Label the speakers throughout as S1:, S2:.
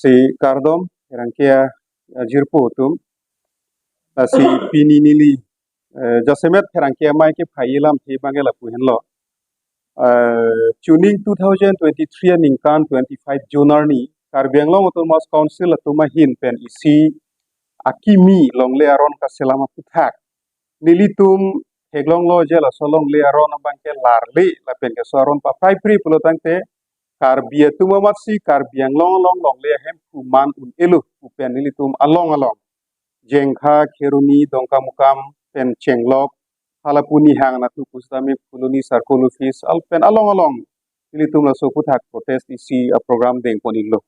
S1: si kardom Pherangke jirpo tum si pini nili jasemet Pherangke mai ke phailam the bangela puhenlo tuning 2023 ningkan 25 Junarni Karbi Anglong Autonomous Council atuma Ahinpen isi akimi longle aron ka selama Aphuthak nilitum heglong lo jela solong le aron bangke larle la pen ke soron pa pri pulotangte Karbi atuma matsi Karbi Anglong long le hem kuman un elu upen nilitum along jengkha kheruni dongka mukam pen chenglok halapuni hang natu pustami puluni sarkol office alpen along nilitum la so Aphuthak protest isi a program deng ponilo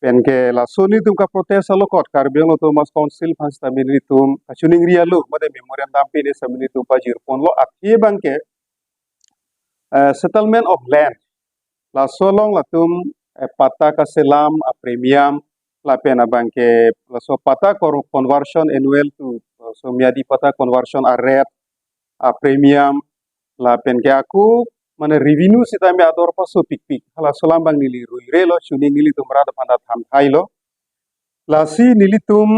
S1: penke la so nilitum ka protest alokot Karbi Anglong Autonomous Council phasta nilitum kachuning rialu made memorandum pine samilitum pajir ponlo athi bangke settlement of land la solong latum pata ka selam a premium la pena bangke la so pata conversion annual to so miadi pata conversion a rate a premium la penke aku mana revenue sita me ador paso pik hala solam bang nili ruire lo chuni nili tumra da panda tham thailo la si nilitum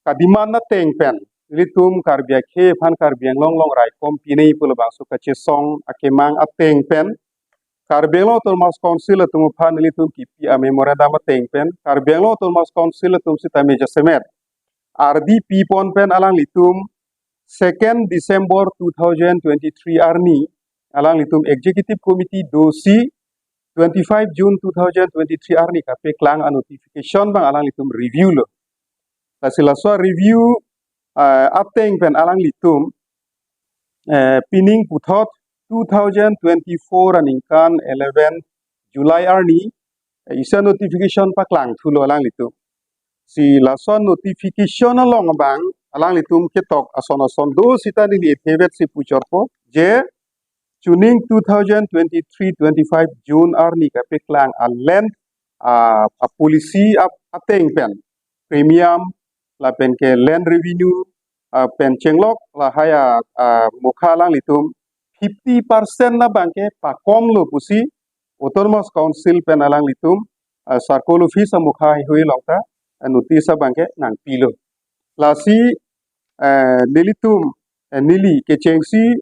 S1: kadimana tengpen nilitum Karbi khe phan Karbi Anglong long rai kom pinei pul bang so kache song akemang atengpen Karbi Anglong Autonomous Council atum phan nilitum kipi a memorandum atengpen Karbi Anglong Autonomous Council atum sita me jasemet RDP pon pen alang litum 2nd December 2023 arni alang litum Executive Committee dosi 25 June 2023 arni kape klang a notification bang alang litum review lo lasila so review ateng pen alang litum pining puthot 2024 aningkan 11 July arni isa notification pa klang thulo alang litum si lason notification along bang alang litum ketok ason do sita nili thebet si puchorpo je tuning 2023-25 June arni kape klang a land a policy ateng pen premium la pen ke land revenue pen chenglok la haya mukha lang litum 50% na bangke pakom lo pusi Autonomous Council pen alang litum sarkol office mukha hui longta notice bangke nang pilo lasi nilitum nili ke chengsi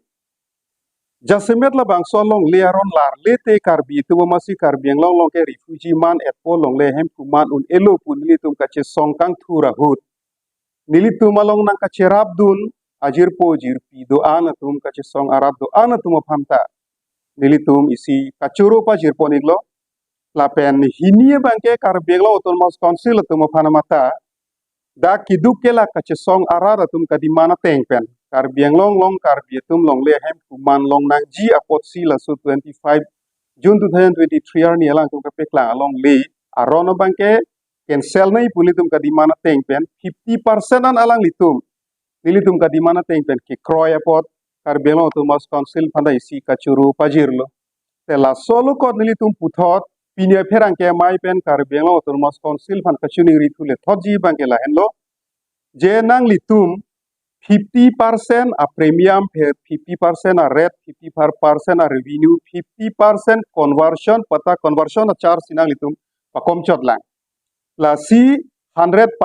S1: jasemet la bang solong le aron lar lete Karbi tu masih Karbi Anglong long ke refugee man etpo long le hem kuman un elo pun nilitum kache songkang thura hut nilitum along nang kache rabdun ajir po jirpi do anatum kache song arab do anatum phamta nilitum isi kachuro pa jirpo niglo lapen hinie bangke Karbi Anglong Autonomous Council atum phanamata da kiduk kela kache song arara tum kadimana tengpen Karbi Anglong long Karbi tum long le hem kuman long nang ji apot si la so 25 June 2023 arni alang tum kape klang along le arono bangke cancel nai pulitum kadimana tengpen 50% an alang litum nilitum kadimana tengpen ke kroy apot Karbi Anglong Autonomous Council phanda isi kachuru pajirlo tela solo kot nilitum puthot pinia Pherangke Maipen Karbi Anglong Autonomous Council phan kachuni ritule thoji bangke la henlo je nang litum 50% a premium 50% a rate 50% a revenue 50% conversion pata conversion a charge sinang litum pakom chot lang la si 100%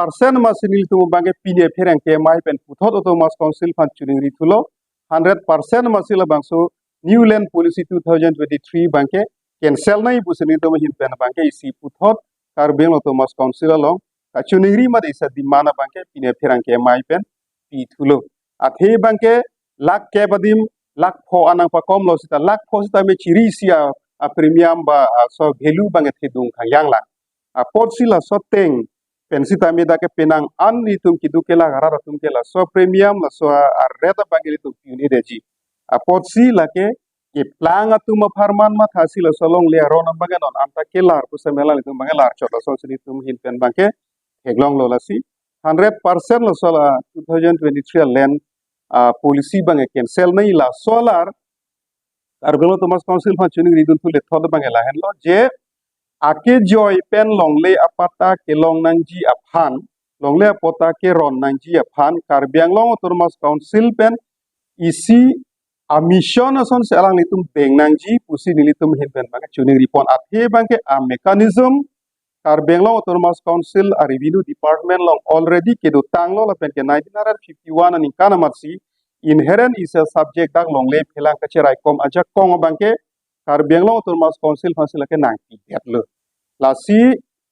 S1: masinil litum bangke pinia Pherangke Maipen puthot Autonomous Council phan chuning ritulo 100% masila bangso new land policy 2023 bangke cancel nai busini to Ahinpen bangke isi puthot Karbi Anglong Autonomous Council along kachuning ri mad isa dimana bangke pinia Pherangke Maipen pithulo athe bangke lak ke badim lak pho anang pakom lo sita lak pho sita me chiri sia a premium ba so value bange thidung khangyang la a pot sila so teng pensita me da ke penang an litum kidukela garara tum kela so premium la so a reta bange litum puni reji a pot sila ke plang atum farman ma thasi la solong le ron bange non anta kelar pusamela litum bange lar chota so sinitum Ahinpen bangke heglong lo lasi 100% la sola 2023 land policy bange cancel nai la solar Karbi Anglong Autonomous Council phan chuning ridun thule thod bange la hen lo je ake joy pen longle apata ke long nangji aphan longle apota ke ron nangji aphan Karbi Anglong Autonomous Council pen isi a mission ason se alang litum beng nangji pusi nilitum Ahinpen bange chuning ripon athe bangke a mechanism Karbenglo Autonomous Council a Revenue Department long already kedo tanglo la penke 1951 ani kana matsi inherent is a subject dak long le phelang kacherai kom aja kong bangke Karbenglo Autonomous Council fasila ke nangki yatlo la si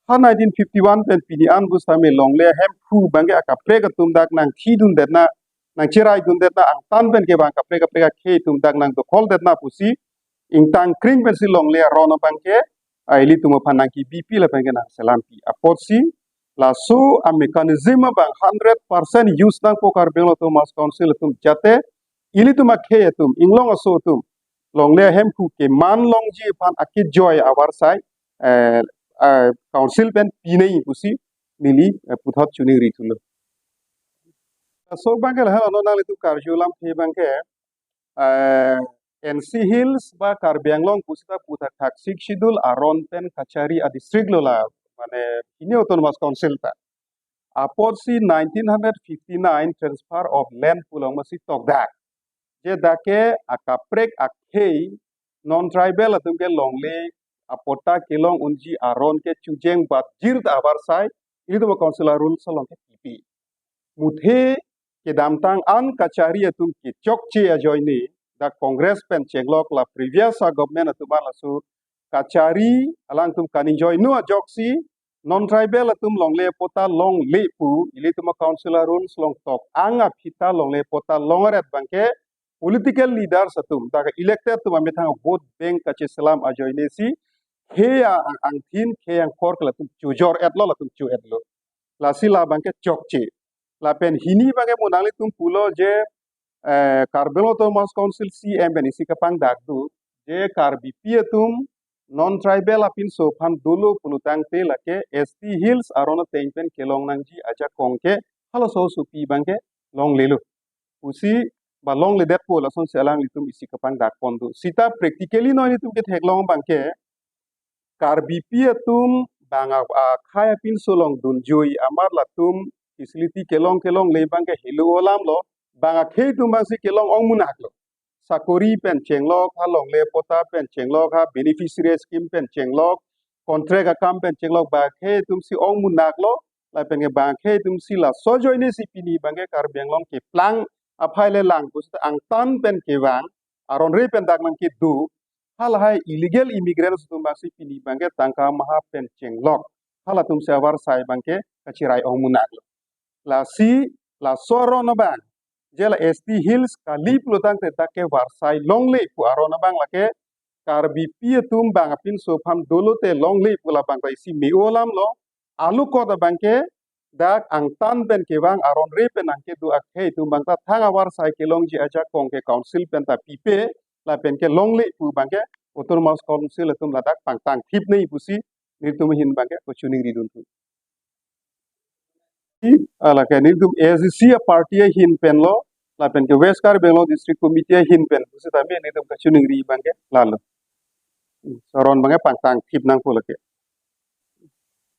S1: ha 1951 pen pinian busame long le hem khu bangke aka prega tum dak nang thidun detna nang cherai dun detna ang tan pen ke bang ka prega khe tum dak nang do khol detna pusi ingtang kring pen si long le rono bangke ili tumo panangki BP la pengen selampi apotsi la so a mechanism bang 100% use nang po Karbenglo Autonomous Council tum jate ili tuma khe tum inglong aso tum long le hem ku ke man long ji pan akit joy awar sai council pen pinei pusi nili puthot chuni ritulo so bangkel ha no nang tu karjulam phe bangke NC Hills ba Karbenglo pusita Aphuthak Schedule aron pen kachari a district lola mane ini Autonomous Council ta apot si 1959 transfer of land pulang masih tokdak je dake akaprek akhei non tribal atum ke longle apota kelong unji aron ke chujeng bat jirt abar sai ini tu council rule salong ke tipi muthe ke damtang an kachari atum ke chokche ajoini da Congress pen chenglok la previous government atuma lasu kachari alang tum kaninjoy nu ajoksi non tribal atum longle pota long lepu ili tuma councilor rules long tok anga phita longle pota longaret bangke political leaders atum daga elected tuma methang vote bank kache salam ajoine si heya ang thin kheyang kork la tum chujor etlo la tum chu etlo la sila bangke chokche la pen hini bangke munali tum pulo je Karbenglo Autonomous Council CM benisi kapang dakdu je karbi pietum non tribal apin so pan dulu pulutang te lake ST Hills arona tengpen kelong nangji aja kongke halo so supi bangke long lelu usi ba long le det po la son selang litum isi kapang dak pondu sita practically no litum ke theklong bangke karbi pietum banga khaya pin so long dun joi amar latum facility kelong le bangke hilu olam lo banga khei tum bang si kelong ong munak lo sakori pen chenglok ha long le pota pen chenglok ha beneficiary scheme pen chenglok contract account pen chenglok ba khei tum si ong munak lo la pen ke bang khei tum si la so joine si pini bangke Karbenglo ke plang aphai le lang pus ang tan pen ke wang aron re pen dak nang ke du hal hai illegal immigrants tum bang si pini bangke tangka maha pen chenglok hala tum se war sai bangke kachirai ong munak lo la si la soro no bang jela ST Hills kali pelutang tetake warsai longle pu arona bang lake karbi pietum bang apin so pham dolo te longle pu la bang isi meolam lo alu ko da bangke dak ang tan pen ke bang aron re pen angke du akhe tu bang ta thanga warsai ke longji aja kong ke council pen ta pipe la pen ke longle pu bangke Autonomous Council tum la dak pang tang thip nei pusi nitum hin bangke ko chuning ridun tu ala ke niltum ASDC party hin pen lo la pen ke West Karbenglo District Committee hin pen usi tabe niltum ka chuning ri bangke lalo soron bangke pang tang thip nang pulake